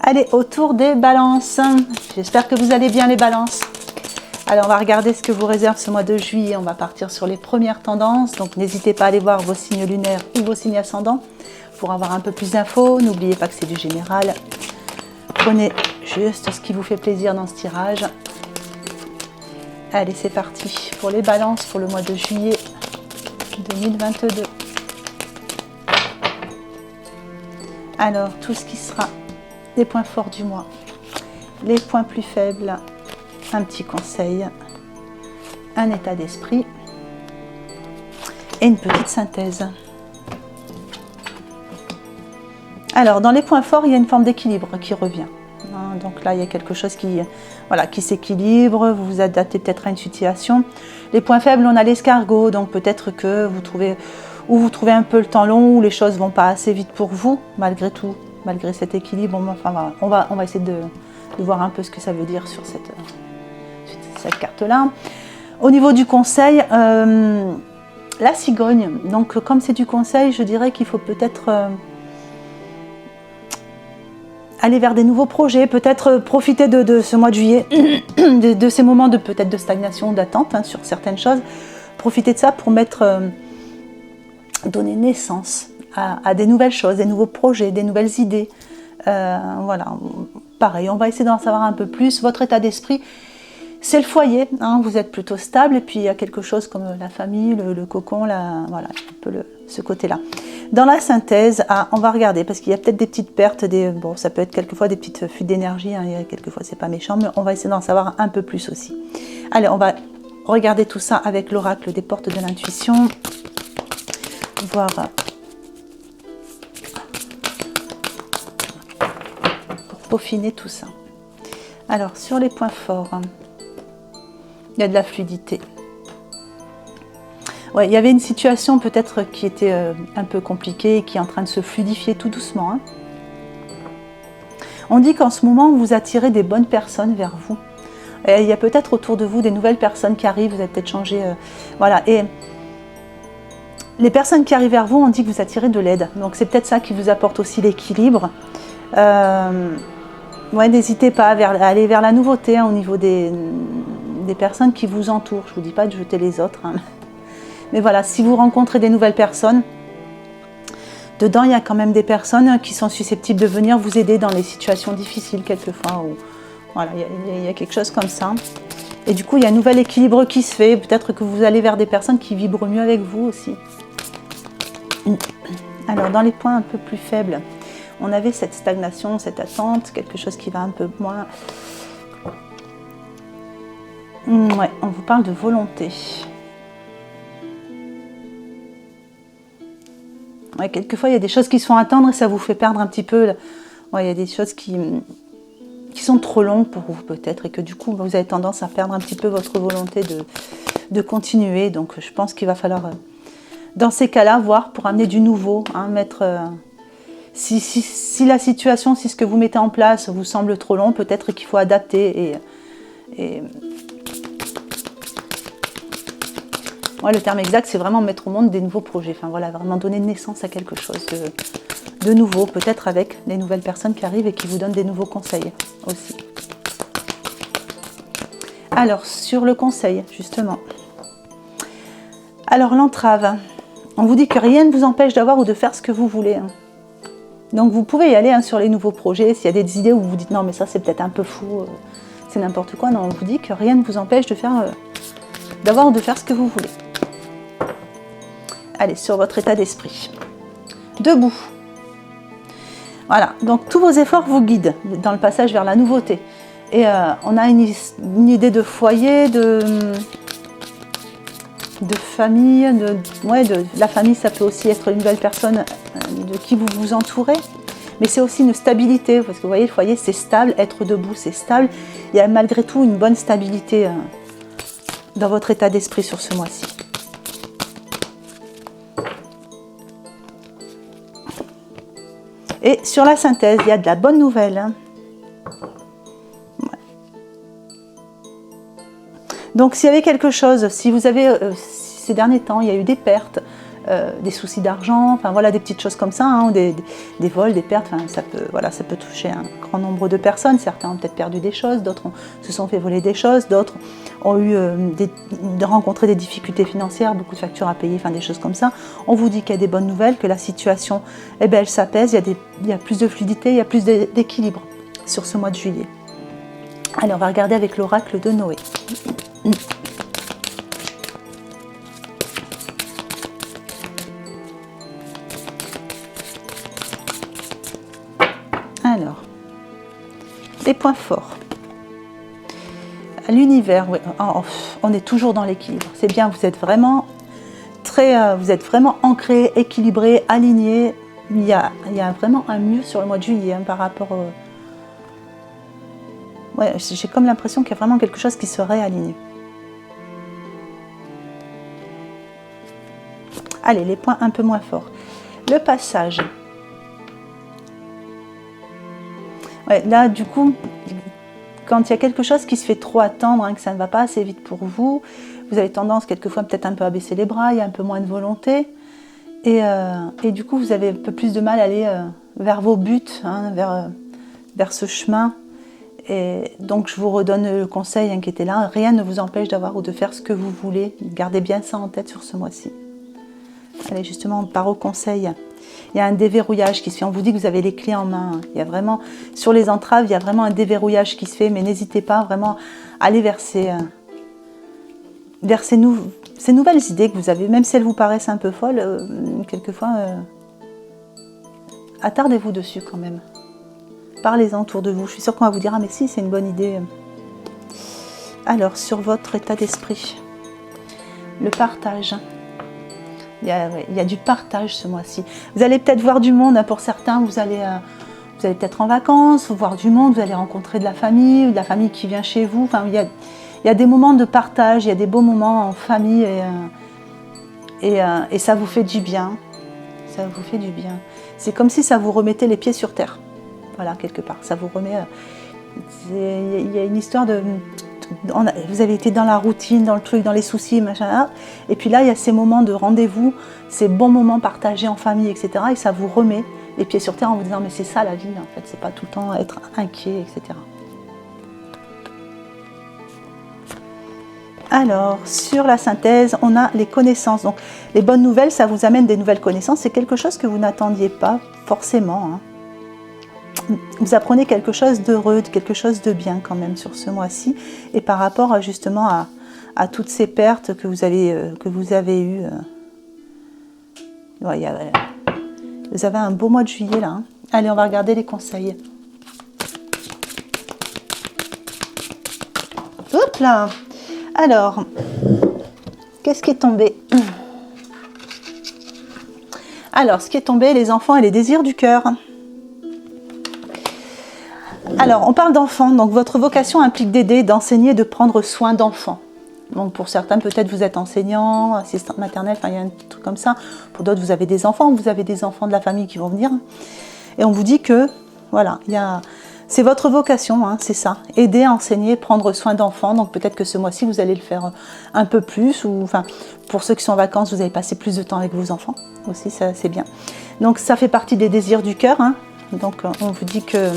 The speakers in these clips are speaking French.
Allez, autour des balances. J'espère que vous allez bien les balances. Alors, on va regarder ce que vous réserve ce mois de juillet. On va partir sur les premières tendances. Donc, n'hésitez pas à aller voir vos signes lunaires ou vos signes ascendants pour avoir un peu plus d'infos. N'oubliez pas que c'est du général. Prenez juste ce qui vous fait plaisir dans ce tirage. Allez, c'est parti pour les balances pour le mois de juillet 2022. Alors, tout ce qui sera les points forts du mois, les points plus faibles, un petit conseil, un état d'esprit et une petite synthèse. Alors, dans les points forts, il y a une forme d'équilibre qui revient. Donc là, il y a quelque chose qui s'équilibre, vous vous adaptez peut-être à une situation. Les points faibles, on a l'escargot, donc peut-être que vous trouvez un peu le temps long, ou les choses vont pas assez vite pour vous, malgré tout, malgré cet équilibre. Enfin, voilà, on va essayer de voir un peu ce que ça veut dire sur cette carte-là. Au niveau du conseil, la cigogne, donc comme c'est du conseil, je dirais qu'il faut peut-être aller vers des nouveaux projets, peut-être profiter de ce mois de juillet, de ces moments peut-être de stagnation, d'attente sur certaines choses. Profiter de ça pour donner naissance à des nouvelles choses, des nouveaux projets, des nouvelles idées. Voilà, pareil, on va essayer d'en savoir un peu plus. Votre état d'esprit, c'est le foyer, vous êtes plutôt stable, et puis il y a quelque chose comme la famille, le cocon, voilà, un peu ce côté-là. Dans la synthèse, on va regarder, parce qu'il y a peut-être des petites pertes, bon, ça peut être quelquefois des petites fuites d'énergie, quelquefois c'est pas méchant, mais on va essayer d'en savoir un peu plus aussi. Allez, on va regarder tout ça avec l'oracle des portes de l'intuition, voir pour peaufiner tout ça. Alors, sur les points forts, il y a de la fluidité. Ouais, il y avait une situation peut-être qui était un peu compliquée et qui est en train de se fluidifier tout doucement. On dit qu'en ce moment, vous attirez des bonnes personnes vers vous. Et il y a peut-être autour de vous des nouvelles personnes qui arrivent, vous avez peut-être changé. Voilà. Et les personnes qui arrivent vers vous, on dit que vous attirez de l'aide. Donc c'est peut-être ça qui vous apporte aussi l'équilibre. Ouais, n'hésitez pas à aller vers la nouveauté au niveau des personnes qui vous entourent. Je ne vous dis pas de jeter les autres. Mais voilà, si vous rencontrez des nouvelles personnes, dedans il y a quand même des personnes qui sont susceptibles de venir vous aider dans les situations difficiles quelquefois. Voilà, il y a quelque chose comme ça. Et du coup, il y a un nouvel équilibre qui se fait. Peut-être que vous allez vers des personnes qui vibrent mieux avec vous aussi. Alors, dans les points un peu plus faibles, on avait cette stagnation, cette attente, quelque chose qui va un peu moins. Ouais, on vous parle de volonté. Ouais, quelquefois, il y a des choses qui se font attendre et ça vous fait perdre un petit peu. Ouais, il y a des choses qui sont trop longues pour vous peut-être et que du coup, vous avez tendance à perdre un petit peu votre volonté de continuer. Donc, je pense qu'il va falloir, dans ces cas-là, voir pour amener du nouveau, si la situation, si ce que vous mettez en place vous semble trop long, peut-être qu'il faut adapter ouais, le terme exact, c'est vraiment mettre au monde des nouveaux projets. Enfin voilà, vraiment donner naissance à quelque chose de nouveau, peut-être avec les nouvelles personnes qui arrivent et qui vous donnent des nouveaux conseils aussi. Alors, sur le conseil, justement. Alors, l'entrave. On vous dit que rien ne vous empêche d'avoir ou de faire ce que vous voulez. Donc, vous pouvez y aller sur les nouveaux projets. S'il y a des idées où vous vous dites non, mais ça, c'est peut-être un peu fou, c'est n'importe quoi. Non, on vous dit que rien ne vous empêche d'avoir ou de faire ce que vous voulez. Allez, sur votre état d'esprit. Debout. Voilà, donc tous vos efforts vous guident dans le passage vers la nouveauté. Et on a une idée de foyer, de famille. La famille, ça peut aussi être une nouvelle personne de qui vous vous entourez. Mais c'est aussi une stabilité, parce que vous voyez, le foyer, c'est stable. Être debout, c'est stable. Il y a malgré tout une bonne stabilité dans votre état d'esprit sur ce mois-ci. Et sur la synthèse, il y a de la bonne nouvelle. Ouais. Donc, s'il y avait quelque chose, si vous avez, ces derniers temps, il y a eu des pertes, des soucis d'argent, enfin voilà, des petites choses comme ça, hein, des vols, des pertes, enfin, ça peut toucher un grand nombre de personnes. Certains ont peut-être perdu des choses, d'autres se sont fait voler des choses, d'autres ont eu rencontré des difficultés financières, beaucoup de factures à payer, enfin des choses comme ça. On vous dit qu'il y a des bonnes nouvelles, que la situation, eh ben, elle s'apaise, il y a plus de fluidité, il y a plus d'équilibre sur ce mois de juillet. Allez, on va regarder avec l'oracle de Noé. Alors, les points forts. L'univers, oui, on est toujours dans l'équilibre. C'est bien, vous êtes vraiment ancré, équilibré, aligné. Il y a vraiment un mieux sur le mois de juillet hein, par rapport au... Ouais, j'ai comme l'impression qu'il y a vraiment quelque chose qui se réaligne. Allez, les points un peu moins forts. Le passage. Ouais, là, du coup, quand il y a quelque chose qui se fait trop attendre, hein, que ça ne va pas assez vite pour vous, vous avez tendance quelquefois peut-être un peu à baisser les bras, il y a un peu moins de volonté. Et du coup, vous avez un peu plus de mal à aller vers vos buts, hein, vers ce chemin. Et donc, je vous redonne le conseil hein, qui était là. Rien ne vous empêche d'avoir ou de faire ce que vous voulez. Gardez bien ça en tête sur ce mois-ci. Allez, justement, on part au conseil. Il y a un déverrouillage qui se fait. On vous dit que vous avez les clés en main. Il y a vraiment, sur les entraves, il y a vraiment un déverrouillage qui se fait. Mais n'hésitez pas vraiment à aller vers ces nouvelles idées que vous avez, même si elles vous paraissent un peu folles, quelquefois, attardez-vous dessus quand même. Parlez-en autour de vous. Je suis sûre qu'on va vous dire « Ah mais si, c'est une bonne idée ». Alors, sur votre état d'esprit, le partage. Il y a du partage ce mois-ci. Vous allez peut-être voir du monde. Pour certains, vous allez peut-être en vacances, voir du monde, vous allez rencontrer de la famille qui vient chez vous. Enfin, il y a des moments de partage, il y a des beaux moments en famille et ça vous fait du bien. Ça vous fait du bien. C'est comme si ça vous remettait les pieds sur terre. Voilà, quelque part. Ça vous remet... Il y a une histoire de... Vous avez été dans la routine, dans le truc, dans les soucis, machin, là. Et puis là, il y a ces moments de rendez-vous, ces bons moments partagés en famille, etc. Et ça vous remet les pieds sur terre en vous disant, mais c'est ça la vie, en fait. C'est pas tout le temps être inquiet, etc. Alors, sur la synthèse, on a les connaissances. Donc, les bonnes nouvelles, ça vous amène des nouvelles connaissances. C'est quelque chose que vous n'attendiez pas forcément, hein. Vous apprenez quelque chose d'heureux, quelque chose de bien quand même sur ce mois-ci. Et par rapport justement à toutes ces pertes que vous avez eues. Ouais, vous avez un beau mois de juillet là. Hein. Allez, on va regarder les conseils. Hop là. Alors, qu'est-ce qui est tombé? Alors, ce qui est tombé, les enfants et les désirs du cœur. Alors, on parle d'enfants, donc votre vocation implique d'aider, d'enseigner, de prendre soin d'enfants. Donc pour certains, peut-être vous êtes enseignant, assistante maternelle, enfin il y a un truc comme ça. Pour d'autres, vous avez des enfants de la famille qui vont venir. Et on vous dit que, voilà, c'est votre vocation, hein, c'est ça. Aider, enseigner, prendre soin d'enfants. Donc peut-être que ce mois-ci, vous allez le faire un peu plus. Ou, enfin, pour ceux qui sont en vacances, vous allez passer plus de temps avec vos enfants. Aussi, ça c'est bien. Donc ça fait partie des désirs du cœur. Hein. Donc on vous dit que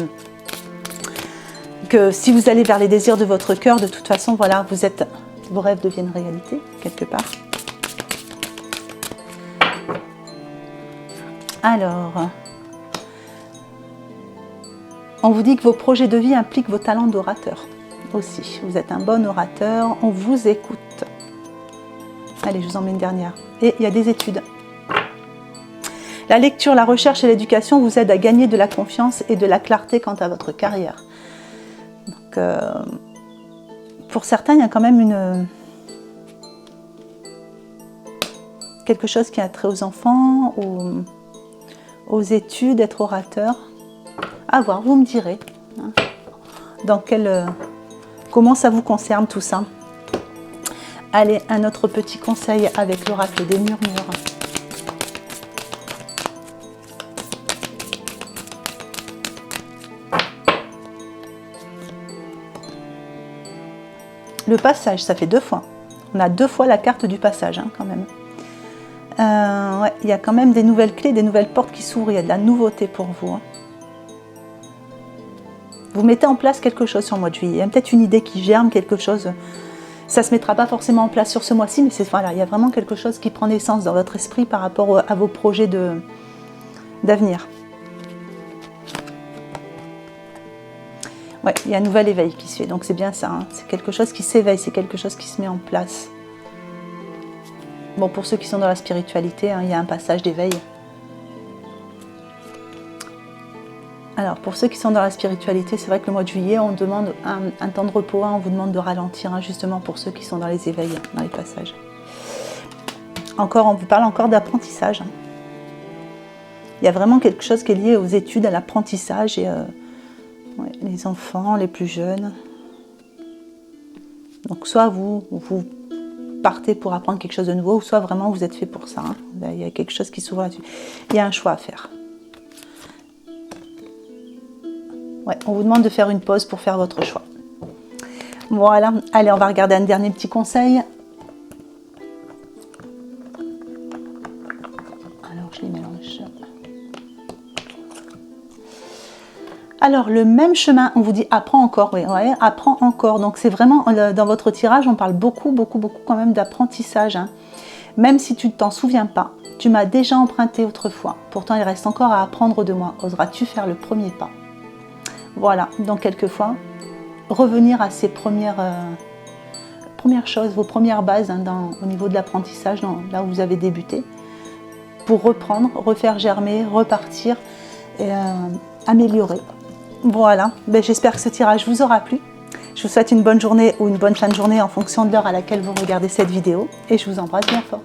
si vous allez vers les désirs de votre cœur, de toute façon, voilà, vos rêves deviennent réalité, quelque part. Alors, on vous dit que vos projets de vie impliquent vos talents d'orateur aussi. Vous êtes un bon orateur, on vous écoute. Allez, je vous en mets une dernière. Et il y a des études. La lecture, la recherche et l'éducation vous aident à gagner de la confiance et de la clarté quant à votre carrière. Donc, pour certains, il y a quand même quelque chose qui a trait aux enfants, aux études, être orateur. À voir, vous me direz hein, comment ça vous concerne tout ça. Allez, un autre petit conseil avec l'oracle des murmures. Le passage, ça fait 2 fois. On a 2 fois la carte du passage, hein, quand même. Ouais, il y a quand même des nouvelles clés, des nouvelles portes qui s'ouvrent, il y a de la nouveauté pour vous. Hein. Vous mettez en place quelque chose sur le mois de juillet. Il y a peut-être une idée qui germe, quelque chose. Ça ne se mettra pas forcément en place sur ce mois-ci, mais voilà, il y a vraiment quelque chose qui prend naissance dans votre esprit par rapport à vos projets d'avenir. Ouais, il y a un nouvel éveil qui se fait, donc c'est bien ça. Hein. C'est quelque chose qui s'éveille, c'est quelque chose qui se met en place. Bon, pour ceux qui sont dans la spiritualité, hein, il y a un passage d'éveil. Alors, pour ceux qui sont dans la spiritualité, c'est vrai que le mois de juillet, on demande un temps de repos, hein, on vous demande de ralentir, hein, justement pour ceux qui sont dans les éveils, dans les passages. Encore, on vous parle encore d'apprentissage. Hein. Il y a vraiment quelque chose qui est lié aux études, à l'apprentissage et ouais, les enfants, les plus jeunes. Donc soit vous partez pour apprendre quelque chose de nouveau, ou soit vraiment vous êtes fait pour ça. Hein. Là, il y a quelque chose qui s'ouvre là-dessus. Il y a un choix à faire. Ouais, on vous demande de faire une pause pour faire votre choix. Voilà, allez, on va regarder un dernier petit conseil. Alors, je les mélange. Alors, le même chemin, on vous dit apprends encore, oui, ouais, apprends encore. Donc, c'est vraiment, dans votre tirage, on parle beaucoup quand même d'apprentissage. Hein. Même si tu ne t'en souviens pas, tu m'as déjà emprunté autrefois. Pourtant, il reste encore à apprendre de moi. Oseras-tu faire le premier pas? Voilà, donc quelquefois, revenir à ces premières choses, vos premières bases hein, au niveau de l'apprentissage, là où vous avez débuté, pour reprendre, refaire germer, repartir et améliorer. Voilà, ben, j'espère que ce tirage vous aura plu. Je vous souhaite une bonne journée ou une bonne fin de journée en fonction de l'heure à laquelle vous regardez cette vidéo et je vous embrasse bien fort.